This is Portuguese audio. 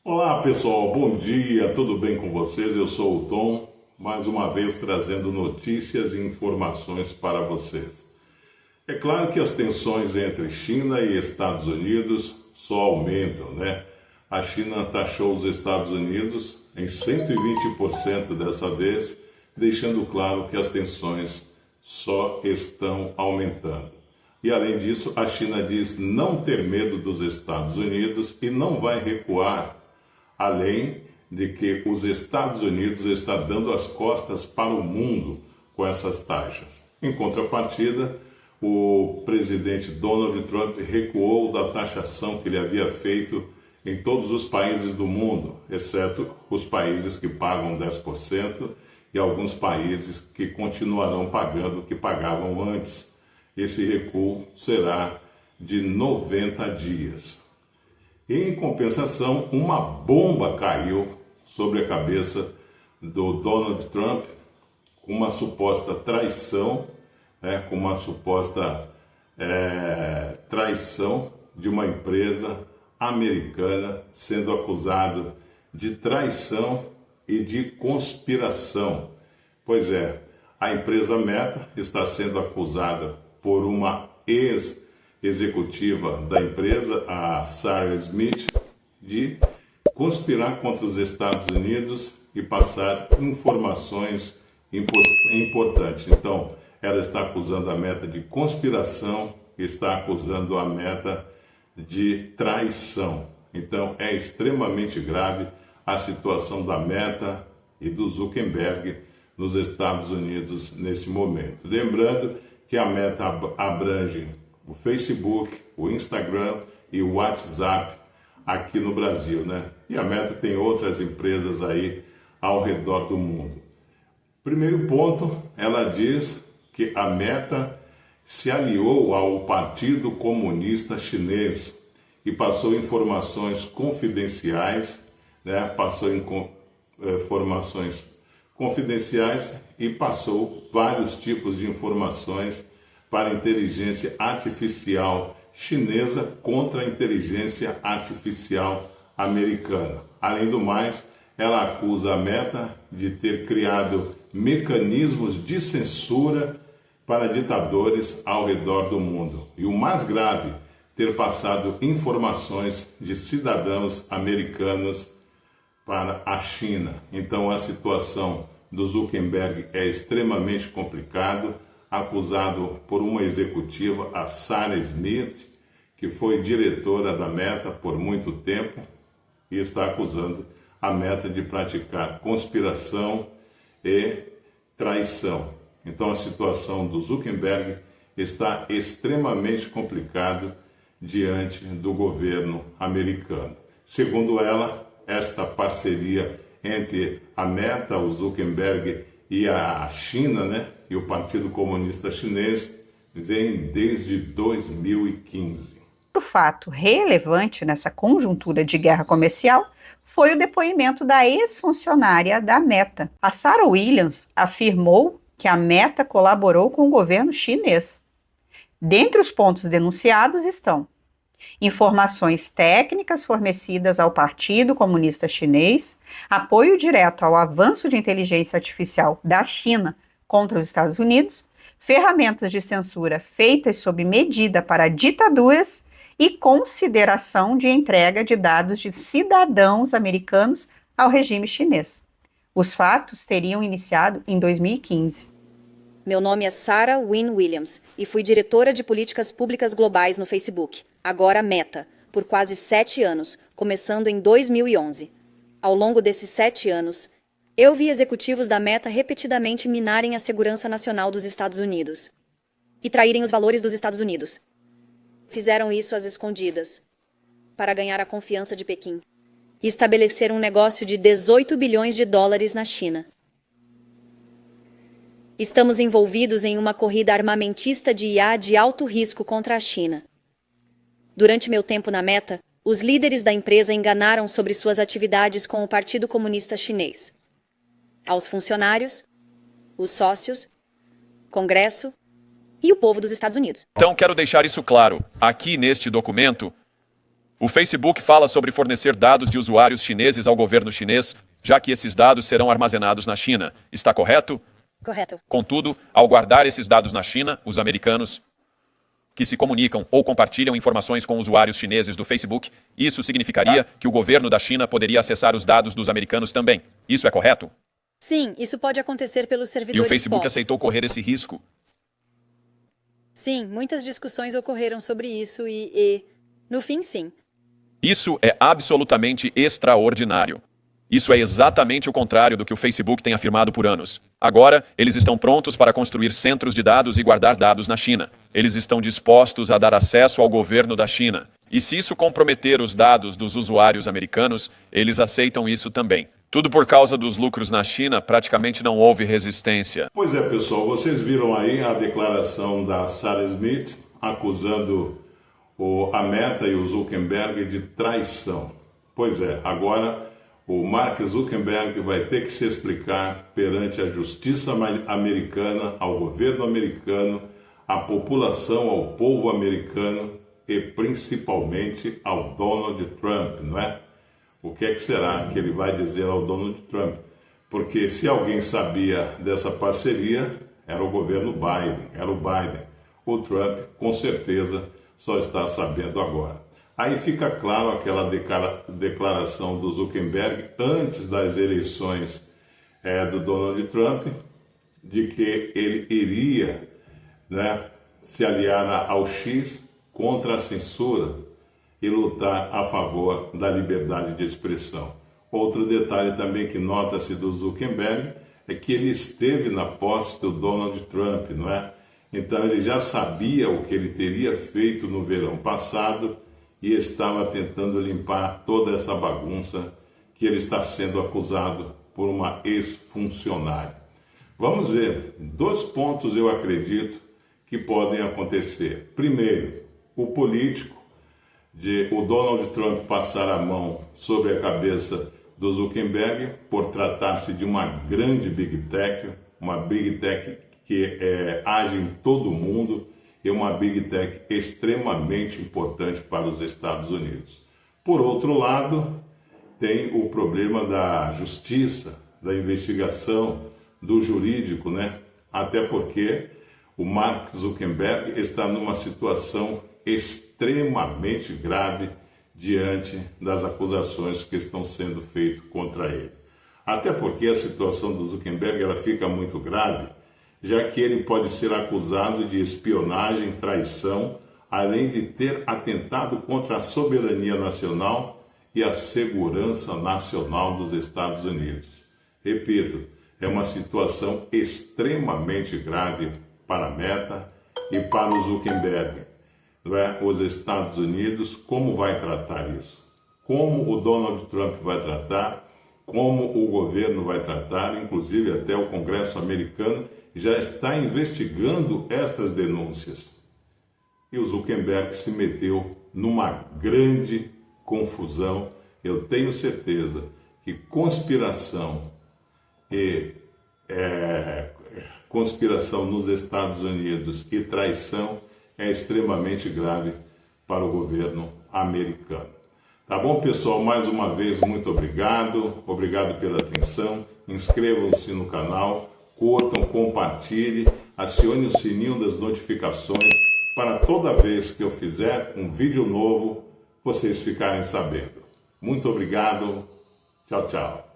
Olá pessoal, bom dia, tudo bem com vocês? Eu sou o Tom, mais uma vez trazendo notícias e informações para vocês. É claro que as tensões entre China e Estados Unidos só aumentam, né? A China taxou os Estados Unidos em 120% dessa vez, deixando claro que as tensões só estão aumentando. E além disso, a China diz não ter medo dos Estados Unidos e não vai recuar, além de que os Estados Unidos está dando as costas para o mundo com essas taxas. Em contrapartida, o presidente Donald Trump recuou da taxação que ele havia feito em todos os países do mundo, exceto os países que pagam 10% e alguns países que continuarão pagando o que pagavam antes. Esse recuo será de 90 dias. Em compensação, uma bomba caiu sobre a cabeça do Donald Trump com uma suposta traição, com uma suposta traição de uma empresa americana, sendo acusado de traição e de conspiração. Pois é, a empresa Meta está sendo acusada por uma ex-executiva da empresa, a Sarah Smith, de conspirar contra os Estados Unidos e passar informações importantes. Então, ela está acusando a Meta de conspiração, está acusando a Meta de traição. Então, é extremamente grave a situação da Meta e do Zuckerberg nos Estados Unidos nesse momento. Lembrando que a Meta abrange o Facebook, o Instagram e o WhatsApp aqui no Brasil, né? E a Meta tem outras empresas aí ao redor do mundo. Primeiro ponto, ela diz que a Meta se aliou ao Partido Comunista Chinês e passou informações confidenciais, né? Passou informações confidenciais e passou vários tipos de informações para a inteligência artificial chinesa contra a inteligência artificial americana. Além do mais, ela acusa a Meta de ter criado mecanismos de censura para ditadores ao redor do mundo. E o mais grave, ter passado informações de cidadãos americanos para a China. Então a situação do Zuckerberg é extremamente complicada, acusado por uma executiva, a Sarah Smith, que foi diretora da Meta por muito tempo e está acusando a Meta de praticar conspiração e traição. Então a situação do Zuckerberg está extremamente complicada diante do governo americano. Segundo ela, esta parceria entre a Meta, o Zuckerberg e a China, né, e o Partido Comunista Chinês, vem desde 2015. O fato relevante nessa conjuntura de guerra comercial foi o depoimento da ex-funcionária da Meta. A Sarah Williams afirmou que a Meta colaborou com o governo chinês. Dentre os pontos denunciados estão informações técnicas fornecidas ao Partido Comunista Chinês, apoio direto ao avanço de inteligência artificial da China contra os Estados Unidos, ferramentas de censura feitas sob medida para ditaduras e consideração de entrega de dados de cidadãos americanos ao regime chinês. Os fatos teriam iniciado em 2015. Meu nome é Sarah Wynne Williams e fui diretora de políticas públicas globais no Facebook, agora Meta, por quase 7 anos, começando em 2011. Ao longo desses 7 anos, eu vi executivos da Meta repetidamente minarem a segurança nacional dos Estados Unidos e traírem os valores dos Estados Unidos. Fizeram isso às escondidas, para ganhar a confiança de Pequim, e estabelecer um negócio de 18 bilhões de dólares na China. Estamos envolvidos em uma corrida armamentista de IA de alto risco contra a China. Durante meu tempo na Meta, os líderes da empresa enganaram sobre suas atividades com o Partido Comunista Chinês. Aos funcionários, os sócios, Congresso e o povo dos Estados Unidos. Então quero deixar isso claro. Aqui neste documento, O Facebook fala sobre fornecer dados de usuários chineses ao governo chinês, já que esses dados serão armazenados na China. Está correto? Correto. Contudo, ao guardar esses dados na China, os americanos que se comunicam ou compartilham informações com usuários chineses do Facebook, isso significaria que o governo da China poderia acessar os dados dos americanos também. Isso é correto? Sim, isso pode acontecer pelos E servidores o Facebook POP. aceitou correr esse risco. Sim, muitas discussões ocorreram sobre isso e no fim, sim. Isso é absolutamente extraordinário. Isso é exatamente o contrário do que o Facebook tem afirmado por anos. Agora, eles estão prontos para construir centros de dados e guardar dados na China. Eles estão dispostos a dar acesso ao governo da China. E se isso comprometer os dados dos usuários americanos, eles aceitam isso também. Tudo por causa dos lucros na China, praticamente não houve resistência. Pois é, pessoal, vocês viram aí a declaração da Sarah Smith acusando a Meta e o Zuckerberg de traição. Pois é, agora o Mark Zuckerberg vai ter que se explicar perante a justiça americana, ao governo americano, à população, ao povo americano e principalmente ao Donald Trump, não é? O que é que será que ele vai dizer ao Donald Trump? Porque se alguém sabia dessa parceria, era o governo Biden, era o Biden. O Trump, com certeza, só está sabendo agora. Aí fica claro aquela declaração do Zuckerberg antes das eleições do Donald Trump, de que ele iria, se aliar ao X contra a censura e lutar a favor da liberdade de expressão. Outro detalhe também que nota-se do Zuckerberg é que ele esteve na posse do Donald Trump, não é? Então ele já sabia o que ele teria feito no verão passado e estava tentando limpar toda essa bagunça que ele está sendo acusado por uma ex-funcionária. Vamos ver, 2 pontos eu acredito que podem acontecer. Primeiro, o político de o Donald Trump passar a mão sobre a cabeça do Zuckerberg por tratar-se de uma grande Big Tech, uma Big Tech que age em todo o mundo e uma Big Tech extremamente importante para os Estados Unidos. Por outro lado, tem o problema da justiça, da investigação, do jurídico, né? Até porque o Mark Zuckerberg está numa situação extremamente grave diante das acusações que estão sendo feitas contra ele. Até porque a situação do Zuckerberg ela fica muito grave, já que ele pode ser acusado de espionagem, traição, além de ter atentado contra a soberania nacional e a segurança nacional dos Estados Unidos. Repito, é uma situação extremamente grave para a Meta e para o Zuckerberg. Os Estados Unidos, como vai tratar isso? Como o Donald Trump vai tratar? Como o governo vai tratar? Inclusive até o Congresso americano já está investigando estas denúncias. E o Zuckerberg se meteu numa grande confusão. Eu tenho certeza que conspiração nos Estados Unidos e traição é extremamente grave para o governo americano. Tá bom, pessoal? Mais uma vez, muito obrigado. Obrigado pela atenção. Inscrevam-se no canal, curtam, compartilhem, acione o sininho das notificações para toda vez que eu fizer um vídeo novo, vocês ficarem sabendo. Muito obrigado. Tchau, tchau.